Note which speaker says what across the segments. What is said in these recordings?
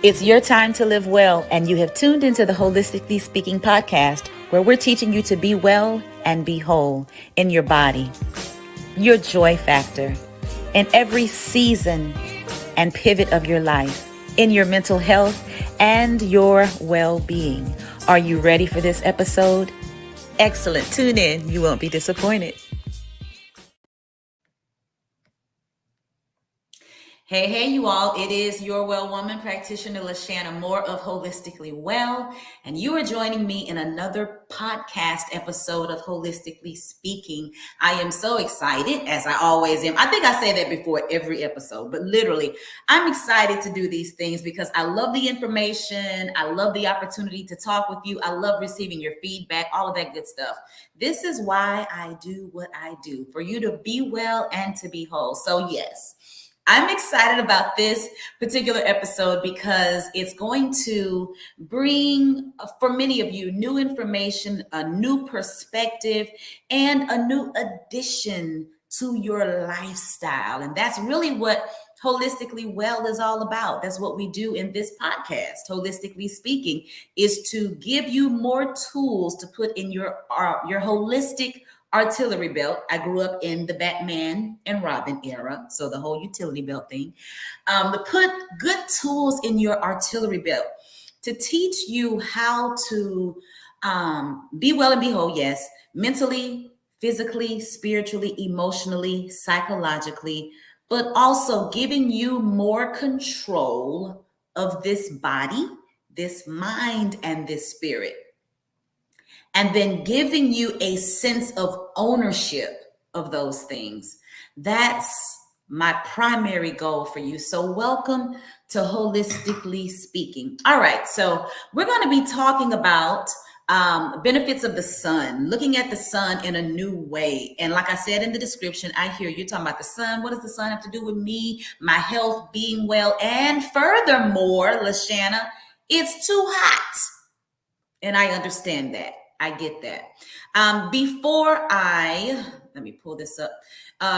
Speaker 1: It's your time to live well, and you have tuned into the Holistically Speaking podcast, where we're teaching you to be well and be whole in your body, your joy factor, in every season and pivot of your life, in your mental health and your well-being. Are you ready for this episode? Excellent. Tune in. You won't be disappointed. Hey, you all. It is your well woman practitioner, LaShanna Moore of Holistically Well, and you are joining me in another podcast episode of Holistically Speaking. I am so excited, as I always am. I think I say that before every episode, but literally, I'm excited to do these things because I love the information. I love the opportunity to talk with you. I love receiving your feedback, all of that good stuff. This is why I do what I do, for you to be well and to be whole. So yes, I'm excited about this particular episode because it's going to bring, for many of you, new information, a new perspective, and a new addition to your lifestyle. And that's really what Holistically Well is all about. That's what we do in this podcast, Holistically Speaking, is to give you more tools to put in your holistic artillery belt. I grew up in the Batman and Robin era, so the whole utility belt thing. To put good tools in your artillery belt to teach you how to be well and be whole, yes, mentally, physically, spiritually, emotionally, psychologically, but also giving you more control of this body, this mind, and this spirit. And then giving you a sense of ownership of those things. That's my primary goal for you. So welcome to Holistically Speaking. All right, so we're going to be talking about benefits of the sun, looking at the sun in a new way. And like I said in the description, I hear you talking about the sun. What does the sun have to do with me, my health, being well? And furthermore, LaShanna, it's too hot. And I understand that. I get that. Let me pull this up.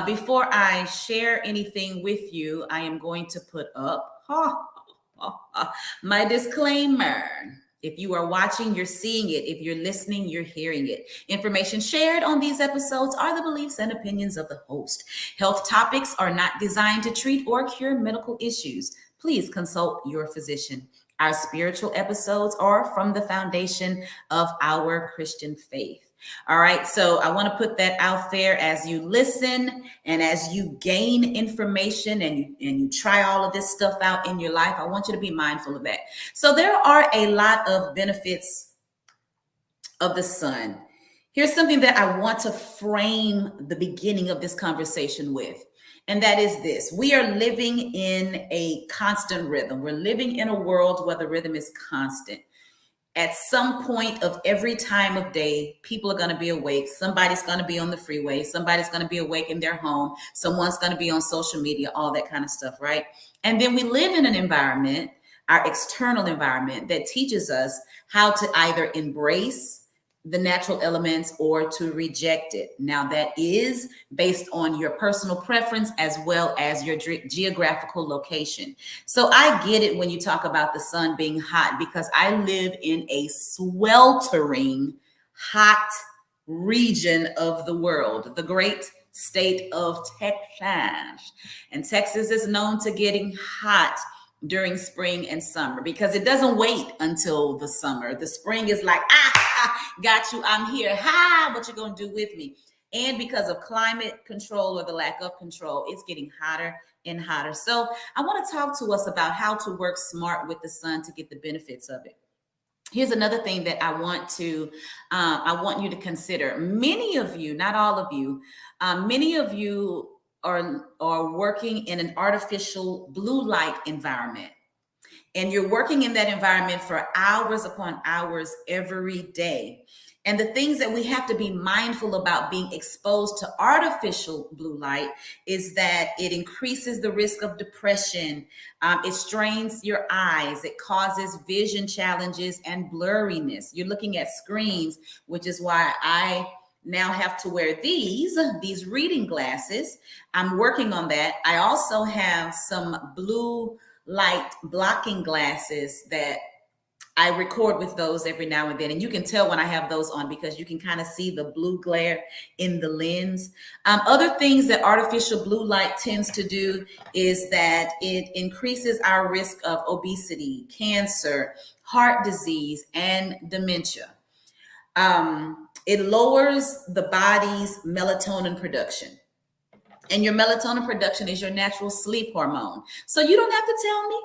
Speaker 1: Before I share anything with you, I am going to put up my disclaimer. If you are watching, you're seeing it. If you're listening, you're hearing it. Information shared on these episodes are the beliefs and opinions of the host. Health topics are not designed to treat or cure medical issues. Please consult your physician. Our spiritual episodes are from the foundation of our Christian faith. All right, so I want to put that out there as you listen and as you gain information and you try all of this stuff out in your life. I want you to be mindful of that. So there are a lot of benefits of the sun. Here's something that I want to frame the beginning of this conversation with. And that is this: we are living in a constant rhythm. We're living in a world where the rhythm is constant. At some point of every time of day, people are going to be awake. Somebody's going to be on the freeway. Somebody's going to be awake in their home. Someone's going to be on social media, all that kind of stuff, right? And then we live in an environment, our external environment, that teaches us how to either embrace the natural elements or to reject it. Now, that is based on your personal preference as well as your geographical location. So I get it when you talk about the sun being hot, because I live in a sweltering hot region of the world, the great state of Texas. And Texas is known to getting hot during spring and summer because it doesn't wait until the summer. The spring is like, got you, I'm here. What you gonna do with me? And because of climate control or the lack of control, it's getting hotter and hotter. So I want to talk to us about how to work smart with the sun to get the benefits of it. Here's another thing that I want you to consider. Many of you, not all of you, many of you are working in an artificial blue light environment. And you're working in that environment for hours upon hours every day. And the things that we have to be mindful about being exposed to artificial blue light is that it increases the risk of depression. It strains your eyes. It causes vision challenges and blurriness. You're looking at screens, which is why I now have to wear these reading glasses. I'm working on that. I also have some blue light blocking glasses that I record with those every now and then. And you can tell when I have those on because you can kind of see the blue glare in the lens. Other things that artificial blue light tends to do is that it increases our risk of obesity, cancer, heart disease, and dementia. It lowers the body's melatonin production. And your melatonin production is your natural sleep hormone. So you don't have to tell me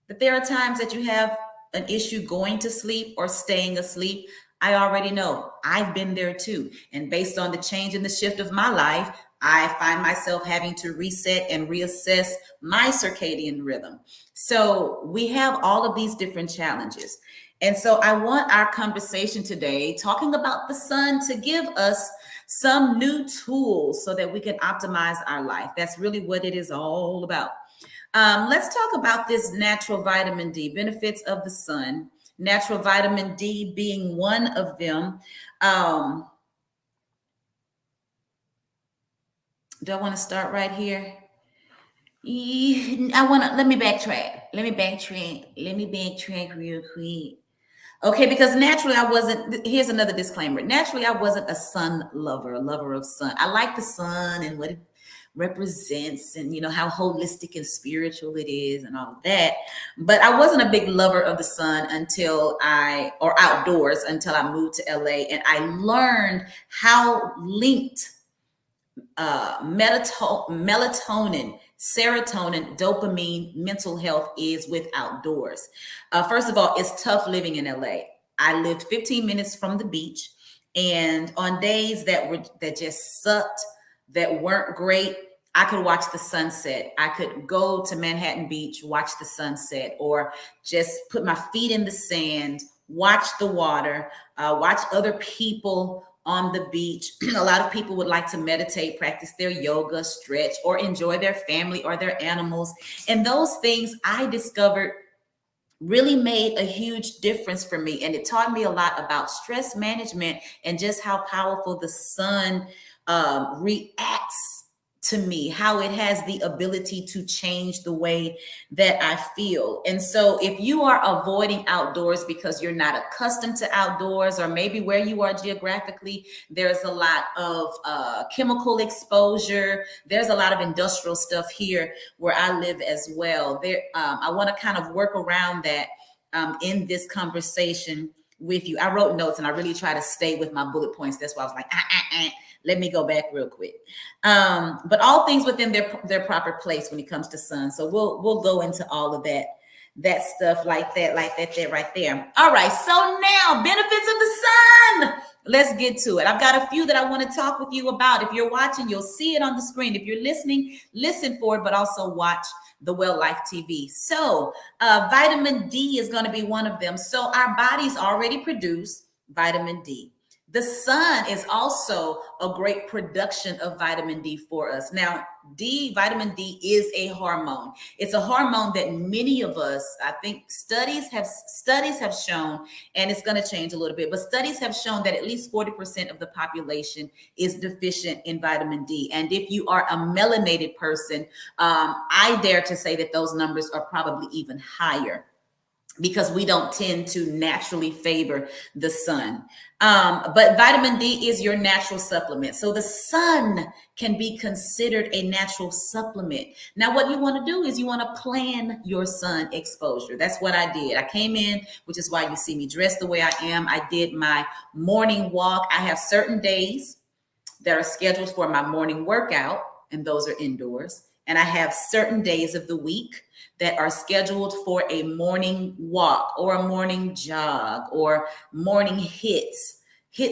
Speaker 1: that there are times that you have an issue going to sleep or staying asleep. I already know. I've been there too. And based on the change in the shift of my life, I find myself having to reset and reassess my circadian rhythm. So we have all of these different challenges. And so I want our conversation today talking about the sun to give us some new tools so that we can optimize our life. That's really what it is all about. Let's talk about this natural vitamin D, benefits of the sun, natural vitamin D being one of them. Do I want to start right here? Let me backtrack. Let me backtrack real quick. Okay, because naturally I wasn't, here's another disclaimer. Naturally, I wasn't a sun lover, a lover of sun. I like the sun and what it represents and how holistic and spiritual it is and all of that. But I wasn't a big lover of the sun or outdoors until I moved to LA and I learned how linked melatonin, serotonin, dopamine, mental health is with outdoors. First of all, it's tough living in LA. I lived 15 minutes from the beach, and on days that just sucked, that weren't great, I could watch the sunset. I could go to Manhattan Beach, watch the sunset, or just put my feet in the sand, watch the water, watch other people on the beach. A lot of people would like to meditate, practice their yoga, stretch, or enjoy their family or their animals. And those things I discovered really made a huge difference for me. And it taught me a lot about stress management and just how powerful the sun reacts to me, how it has the ability to change the way that I feel. And so if you are avoiding outdoors because you're not accustomed to outdoors, or maybe where you are geographically, there's a lot of chemical exposure. There's a lot of industrial stuff here where I live as well. I want to kind of work around that in this conversation with you. I wrote notes and I really try to stay with my bullet points. That's why I was like, let me go back real quick. But all things within their proper place when it comes to sun. So we'll go into all of that stuff like that right there. All right. So now, benefits of the sun. Let's get to it. I've got a few that I want to talk with you about. If you're watching, you'll see it on the screen. If you're listening, listen for it, but also watch the Well Life TV. So vitamin D is going to be one of them. So our bodies already produce vitamin D. The sun is also a great production of vitamin D for us. Now, vitamin D is a hormone. It's a hormone that many of us, I think studies have shown, and it's going to change a little bit, but studies have shown that at least 40% of the population is deficient in vitamin D. And if you are a melanated person, I dare to say that those numbers are probably even higher, because we don't tend to naturally favor the sun. But vitamin D is your natural supplement. So the sun can be considered a natural supplement. Now, what you want to do is you want to plan your sun exposure. That's what I did. I came in, which is why you see me dressed the way I am. I did my morning walk. I have certain days that are scheduled for my morning workout, and those are indoors. And I have certain days of the week that are scheduled for a morning walk or a morning jog or morning hit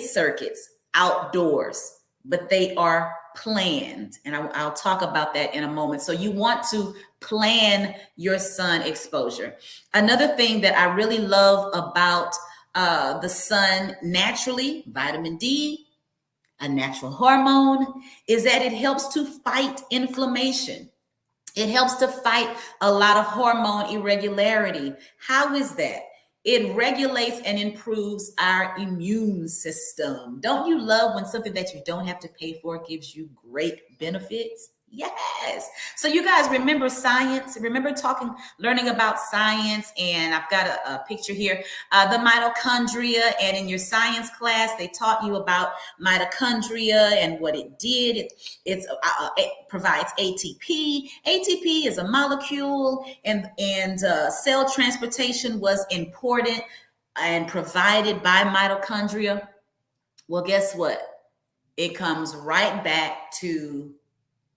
Speaker 1: circuits outdoors, but they are planned. And I'll talk about that in a moment. So you want to plan your sun exposure. Another thing that I really love about the sun naturally, vitamin D, a natural hormone, is that it helps to fight inflammation. It helps to fight a lot of hormone irregularity. How is that? It regulates and improves our immune system. Don't you love when something that you don't have to pay for gives you great benefits? Yes. So you guys remember science? Remember learning about science? And I've got a picture here, the mitochondria. And in your science class, they taught you about mitochondria and what it did. It provides ATP. ATP is a molecule, and cell transportation was important and provided by mitochondria. Well, guess what? It comes right back to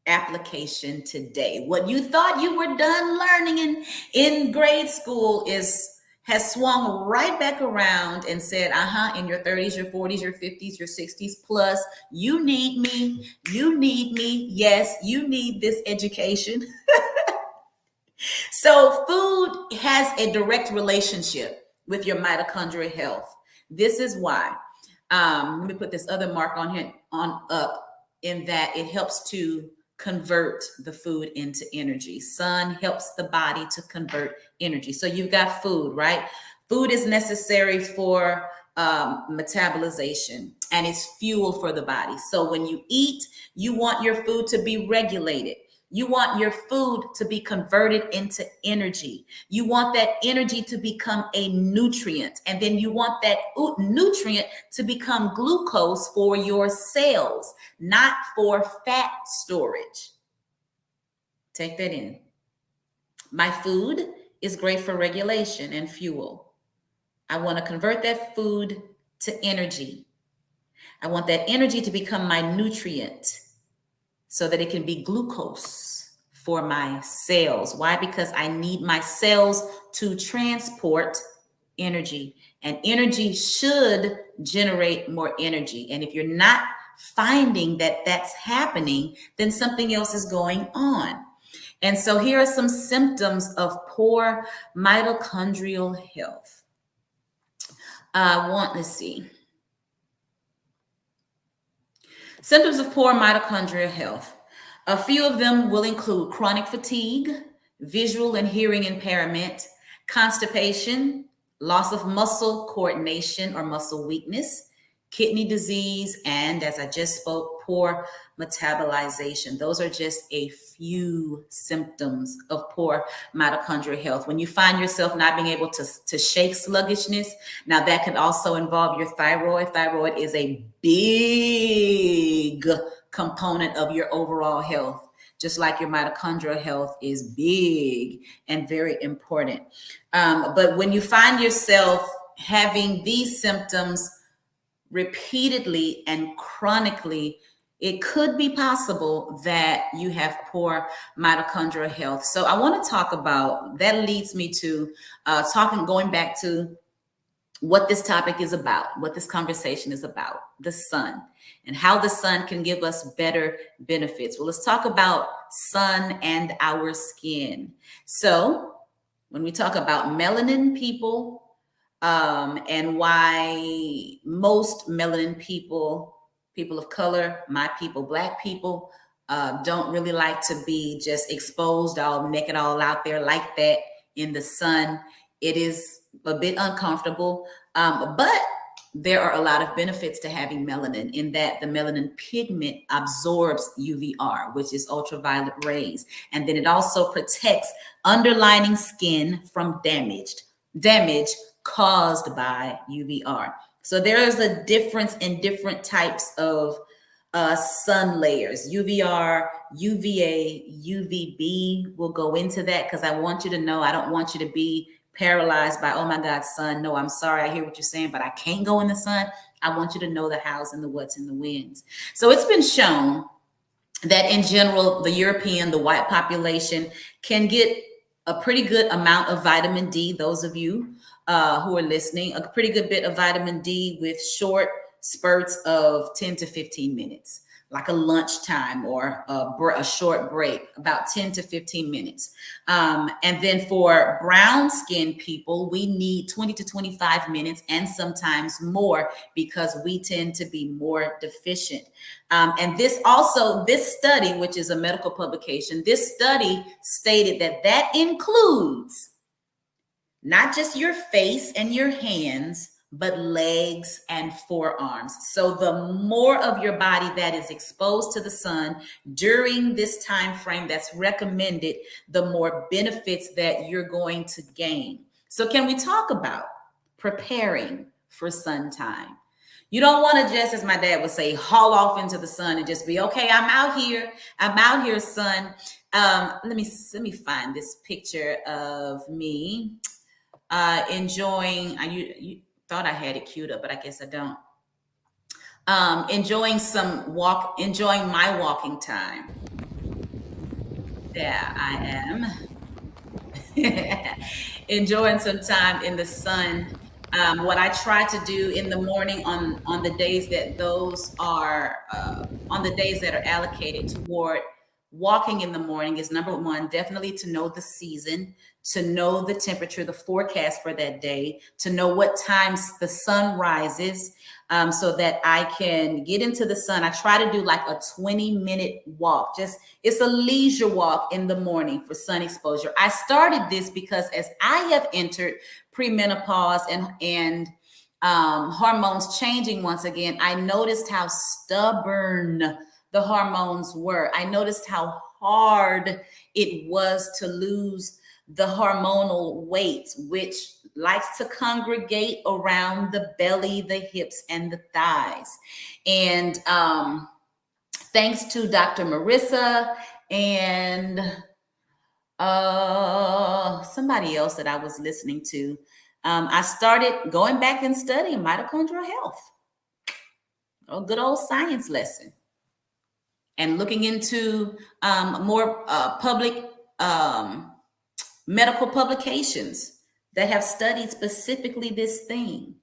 Speaker 1: application today. What you thought you were done learning in grade school has swung right back around and said, in your 30s, your 40s, your 50s, your 60s plus, you need me. You need me. Yes, you need this education. So food has a direct relationship with your mitochondrial health. This is why. Let me put this other mark on here on up, in that it helps to convert the food into energy. Sun helps the body to convert energy. So you've got food, right? Food is necessary for metabolization, and it's fuel for the body. So when you eat, you want your food to be regulated. You want your food to be converted into energy. You want that energy to become a nutrient. And then you want that nutrient to become glucose for your cells, not for fat storage. Take that in. My food is great for regulation and fuel. I want to convert that food to energy. I want that energy to become my nutrient, so that it can be glucose for my cells. Why? Because I need my cells to transport energy, and energy should generate more energy. And if you're not finding that that's happening, then something else is going on. And so here are some symptoms of poor mitochondrial health. Let's see. Symptoms of poor mitochondrial health. A few of them will include chronic fatigue, visual and hearing impairment, constipation, loss of muscle coordination or muscle weakness, kidney disease, and, as I just spoke, poor metabolization. Those are just a few symptoms of poor mitochondrial health. When you find yourself not being able to shake sluggishness, now that could also involve your thyroid. Thyroid is a big component of your overall health, just like your mitochondrial health is big and very important. But when you find yourself having these symptoms repeatedly and chronically, it could be possible that you have poor mitochondrial health. So I want to talk about that. Leads me to going back to what this topic is about, what this conversation is about, the sun, and how the sun can give us better benefits. Well, let's talk about sun and our skin. So when we talk about melanin people, and why most melanin people of color, my people, Black people, don't really like to be just exposed all naked, all out there like that in the sun. It is a bit uncomfortable, but there are a lot of benefits to having melanin, in that the melanin pigment absorbs UVR, which is ultraviolet rays. And then it also protects underlying skin from damage caused by UVR. So there is a difference in different types of sun layers. UVR, UVA, UVB. We'll go into that because I want you to know, I don't want you to be paralyzed by, oh my God, sun. No, I'm sorry, I hear what you're saying, but I can't go in the sun. I want you to know the hows and the whats and the whens. So it's been shown that in general, the white population can get a pretty good amount of vitamin D. Those of you who are listening, a pretty good bit of vitamin D with short spurts of 10 to 15 minutes, like a lunchtime or a short break, about 10 to 15 minutes. And then for brown skinned people, we need 20 to 25 minutes and sometimes more, because we tend to be more deficient. And this study, which is a medical publication, this study stated that includes not just your face and your hands, but legs and forearms. So the more of your body that is exposed to the sun during this time frame that's recommended, the more benefits that you're going to gain. So can we talk about preparing for sun time? You don't want to just, as my dad would say, haul off into the sun and just be, okay, I'm out here. I'm out here, son. Let me find this picture of me enjoying. You thought I had it queued up, but I guess I don't. Enjoying my walking time. There I am. Enjoying some time in the sun. What I try to do in the morning on the days that those are on the days that are allocated toward walking in the morning is, number one, definitely to know the season, to know the temperature, the forecast for that day, to know what times the sun rises, so that I can get into the sun. I try to do like a 20-minute walk. It's a leisure walk in the morning for sun exposure. I started this because as I have entered premenopause and hormones changing once again, I noticed how stubborn the hormones were. I noticed how hard it was to lose the hormonal weight, which likes to congregate around the belly, the hips, and the thighs. And thanks to Dr. Marissa and somebody else that I was listening to, I started going back and studying mitochondrial health, a good old science lesson, and looking into more public medical publications that have studied specifically this thing.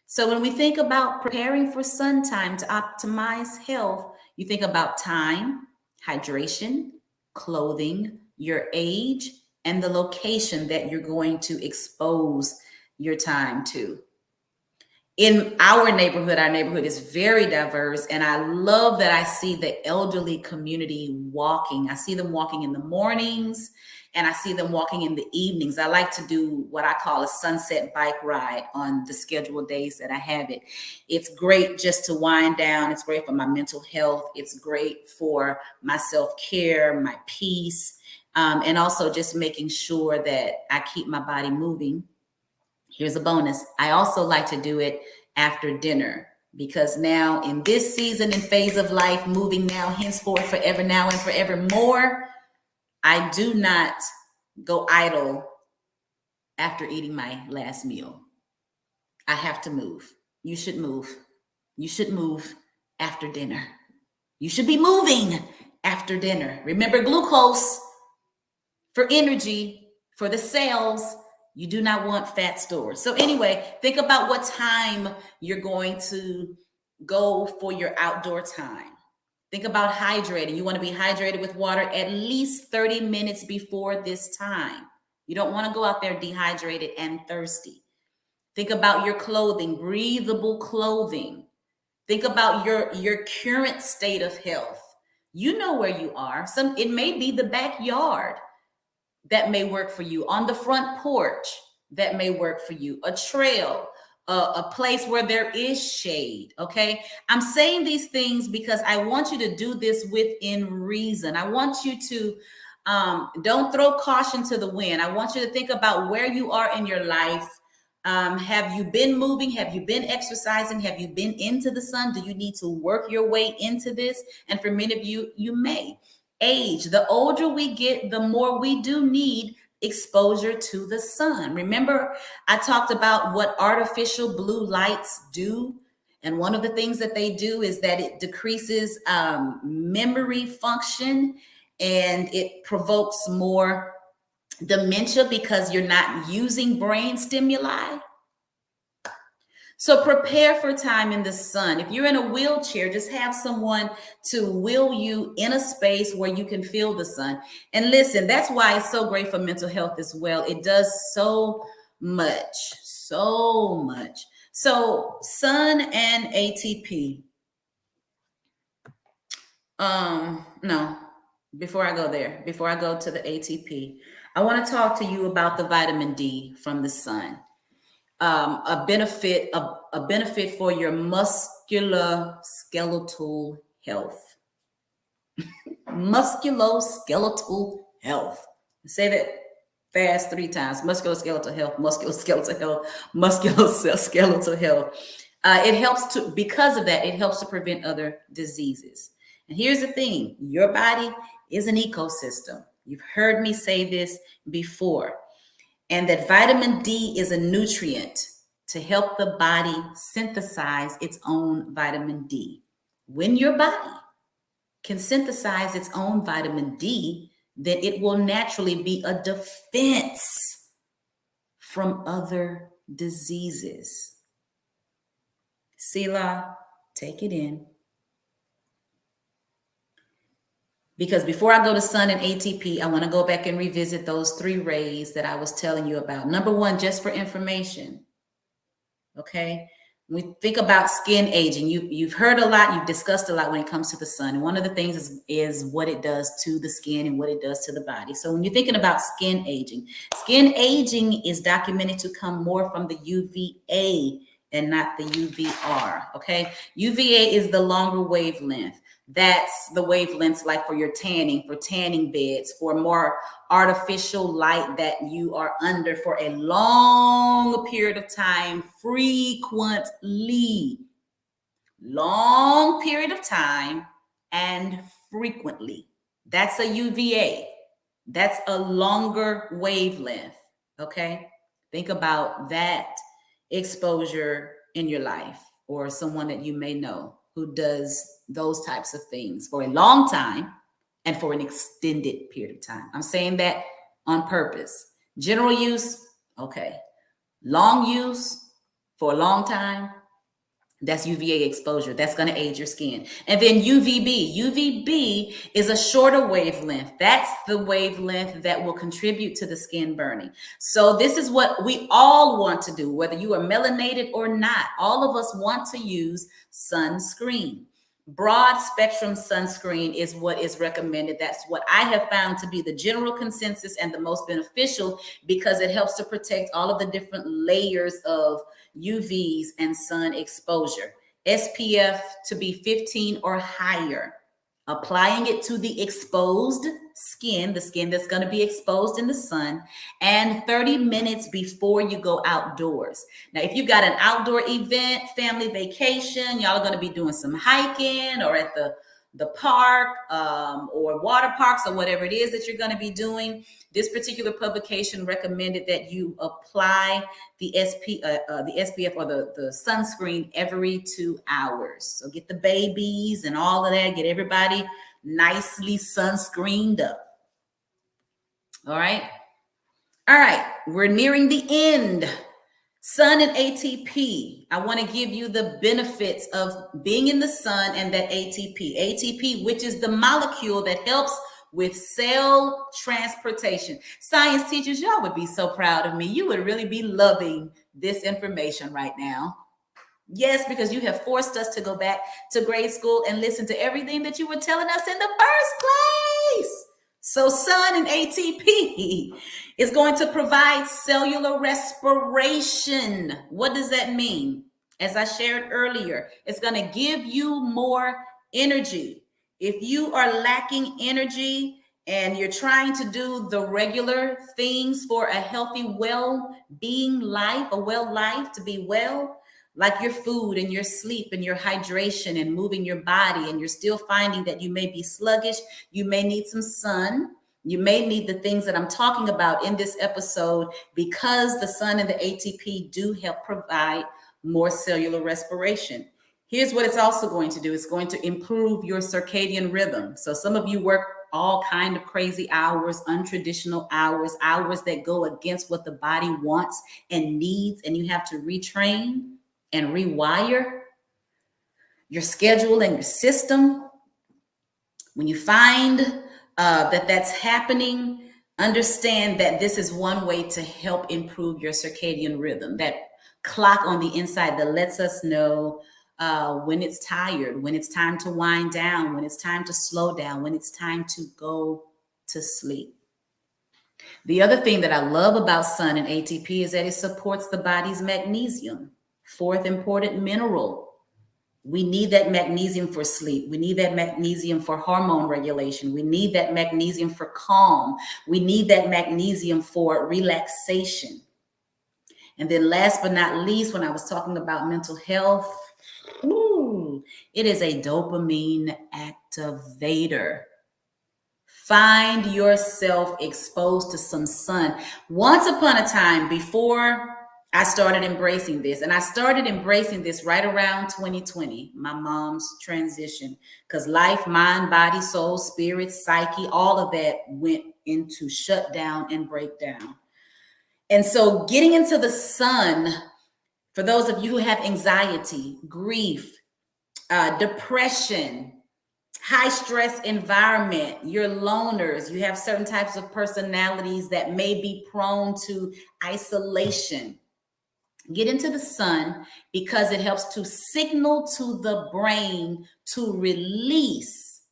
Speaker 1: So when we think about preparing for sun time to optimize health, you think about time, hydration, clothing, your age, and the location that you're going to expose your time to. In our neighborhood is very diverse, and I love that I see the elderly community walking. I see them walking in the mornings, and I see them walking in the evenings. I like to do what I call a sunset bike ride on the scheduled days that I have it. It's great just to wind down. It's great for my mental health. It's great for my self-care, my peace, and also just making sure that I keep my body moving. Here's a bonus. I also like to do it after dinner, because now in this season and phase of life, moving now, henceforth, forever now and forevermore, I do not go idle after eating my last meal. I have to move. You should move. You should move after dinner. You should be moving after dinner. Remember, glucose for energy, for the cells. You do not want fat stores. So anyway, think about what time you're going to go for your outdoor time. Think about hydrating. You want to be hydrated with water at least 30 minutes before this time. You don't want to go out there dehydrated and thirsty. Think about your clothing, breathable clothing. Think about your current state of health. You know where you are. It may be the backyard that may work for you, on the front porch that may work for you, a trail, a place where there is shade. Okay. I'm saying these things because I want you to do this within reason. I want you to don't throw caution to the wind. I want you to think about where you are in your life. Have you been moving? Have you been exercising? Have you been into the sun? Do you need to work your way into this? And for many of you, you may. Age, the older we get, the more we do need exposure to the sun. Remember, I talked about what artificial blue lights do. And one of the things that they do is that it decreases memory function, and it provokes more dementia because you're not using brain stimuli. So prepare for time in the sun. If you're in a wheelchair, just have someone to wheel you in a space where you can feel the sun. And listen, that's why it's so great for mental health as well. It does so much, so much. So sun and ATP. No, before I go there, before I go to the ATP, I want to talk to you about the vitamin D from the sun. a benefit for your musculoskeletal health. Musculoskeletal health. Say that fast 3 times. Musculoskeletal health, musculoskeletal health, musculoskeletal health. It helps to, because of that, it helps to prevent other diseases. And here's the thing, your body is an ecosystem. You've heard me say this before. And that vitamin D is a nutrient to help the body synthesize its own vitamin D. When your body can synthesize its own vitamin D, then it will naturally be a defense from other diseases. Selah, take it in. Because before I go to sun and ATP, I want to go back and revisit those 3 rays that I was telling you about. Number 1, just for information. Okay. When we think about skin aging, you've heard a lot, you've discussed a lot when it comes to the sun. And one of the things is what it does to the skin and what it does to the body. So when you're thinking about skin aging is documented to come more from the UVA and not the UVR. Okay. UVA is the longer wavelength. That's the wavelengths like for your tanning, for tanning beds, for more artificial light that you are under for a long period of time, frequently. Long period of time and frequently. That's a UVA. That's a longer wavelength. Okay. Think about that exposure in your life or someone that you may know who does those types of things for a long time and for an extended period of time. I'm saying that on purpose. General use, okay. Long use for a long time, that's UVA exposure. That's going to age your skin. And then UVB. UVB is a shorter wavelength. That's the wavelength that will contribute to the skin burning. So this is what we all want to do, whether you are melanated or not. All of us want to use sunscreen. Broad spectrum sunscreen is what is recommended. That's what I have found to be the general consensus and the most beneficial because it helps to protect all of the different layers of UVs and sun exposure. SPF to be 15 or higher. Applying it to the exposed skin, the skin that's going to be exposed in the sun, and 30 minutes before you go outdoors. Now, if you've got an outdoor event, family vacation, y'all are going to be doing some hiking or at the park or water parks or whatever it is that you're going to be doing. This particular publication recommended that you apply the SPF or the sunscreen every 2 hours. So get the babies and all of that, get everybody nicely sunscreened up. All right. All right. We're nearing the end. Sun and ATP. I want to give you the benefits of being in the sun and that ATP. ATP, which is the molecule that helps with cell transportation. Science teachers, y'all would be so proud of me. You would really be loving this information right now. Yes, because you have forced us to go back to grade school and listen to everything that you were telling us in the first place. So sun and ATP is going to provide cellular respiration. What does that mean? As I shared earlier, it's going to give you more energy. If you are lacking energy and you're trying to do the regular things for a healthy, well-being life, a well life, to be well, like your food and your sleep and your hydration and moving your body, and you're still finding that you may be sluggish, you may need some sun, you may need the things that I'm talking about in this episode, because the sun and the ATP do help provide more cellular respiration. Here's what it's also going to do. It's going to improve your circadian rhythm. So some of you work all kind of crazy hours, untraditional hours, hours that go against what the body wants and needs, and you have to retrain and rewire your schedule and your system. When you find that that's happening, understand that this is one way to help improve your circadian rhythm, that clock on the inside that lets us know when it's tired, when it's time to wind down, when it's time to slow down, when it's time to go to sleep. The other thing that I love about sun and ATP is that it supports the body's magnesium, fourth important mineral. We need that magnesium for sleep. We need that magnesium for hormone regulation. We need that magnesium for calm. We need that magnesium for relaxation. And then last but not least, when I was talking about mental health, it is a dopamine activator. Find yourself exposed to some sun. Once upon a time, before I started embracing this, and I started embracing this right around 2020, my mom's transition, because life, mind, body, soul, spirit, psyche, all of that went into shutdown and breakdown. And so getting into the sun, for those of you who have anxiety, grief, depression, high stress environment, you're loners, you have certain types of personalities that may be prone to isolation. Get into the sun because it helps to signal to the brain to release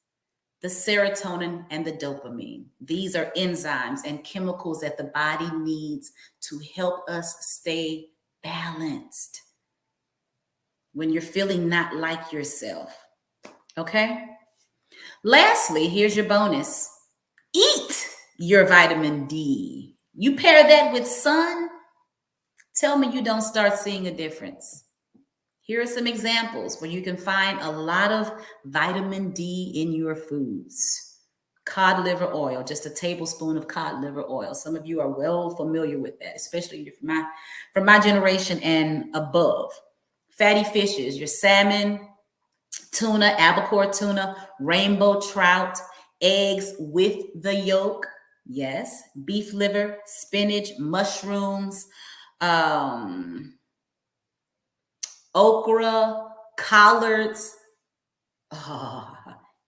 Speaker 1: the serotonin and the dopamine. These are enzymes and chemicals that the body needs to help us stay balanced when you're feeling not like yourself. Okay? Lastly, here's your bonus. Eat your vitamin D. You pair that with sun, tell me you don't start seeing a difference. Here are some examples where you can find a lot of vitamin D in your foods. Cod liver oil, just a tablespoon of cod liver oil. Some of you are well familiar with that, especially from my generation and above. Fatty fishes, your salmon, tuna, albacore tuna, rainbow trout, eggs with the yolk. Yes, beef liver, spinach, mushrooms, okra, collards.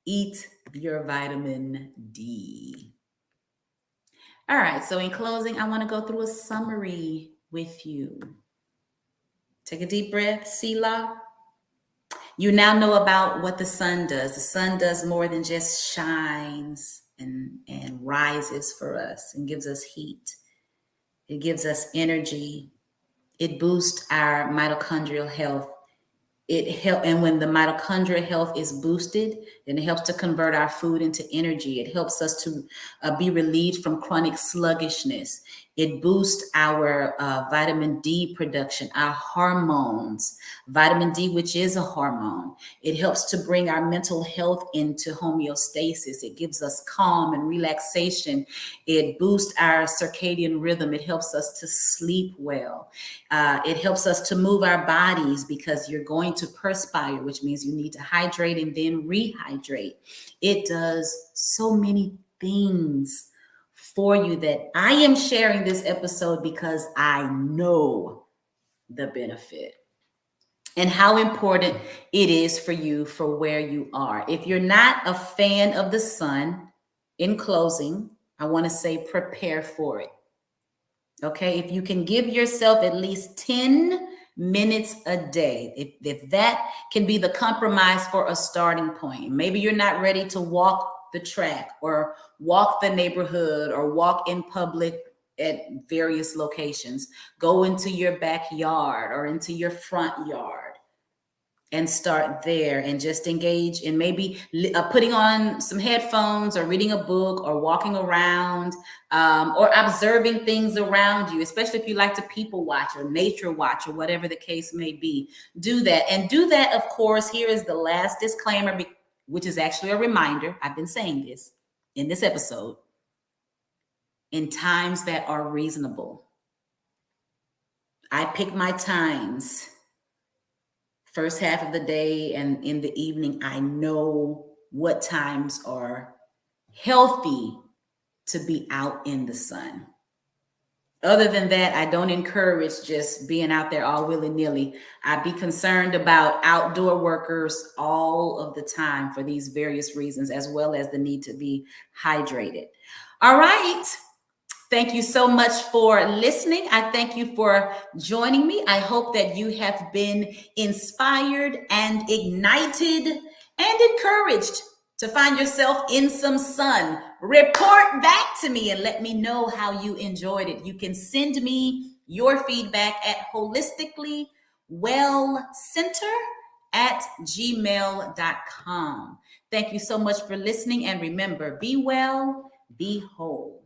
Speaker 1: Eat your vitamin D. All right, so in closing, I want to go through a summary with you. Take a deep breath, Selah. You now know about what the sun does. The sun does more than just shines and rises for us and gives us heat. It gives us energy. It boosts our mitochondrial health. And when the mitochondrial health is boosted, then it helps to convert our food into energy. It helps us to be relieved from chronic sluggishness. It boosts our vitamin D production, our hormones. Vitamin D, which is a hormone, it helps to bring our mental health into homeostasis. It gives us calm and relaxation. It boosts our circadian rhythm. It helps us to sleep well. It helps us to move our bodies because you're going to perspire, which means you need to hydrate and then rehydrate. It does so many things for you that I am sharing this episode because I know the benefit and how important it is for you for where you are. If you're not a fan of the sun, in closing, I want to say prepare for it. Okay, if you can give yourself at least 10 minutes a day, if that can be the compromise for a starting point. Maybe you're not ready to walk the track or walk the neighborhood or walk in public at various locations. Go into your backyard or into your front yard and start there and just engage in maybe putting on some headphones or reading a book or walking around or observing things around you, especially if you like to people watch or nature watch or whatever the case may be. Do that. And do that, of course, here is the last disclaimer, which is actually a reminder. I've been saying this in this episode. In times that are reasonable. I pick my times. First half of the day and in the evening, I know what times are healthy to be out in the sun. Other than that, I don't encourage just being out there all willy-nilly. I'd be concerned about outdoor workers all of the time for these various reasons, as well as the need to be hydrated. All right. Thank you so much for listening. I thank you for joining me. I hope that you have been inspired and ignited and encouraged to find yourself in some sun. Report back to me and let me know how you enjoyed it. You can send me your feedback at holisticallywellcenter@gmail.com. Thank you so much for listening, and remember, be well, be whole.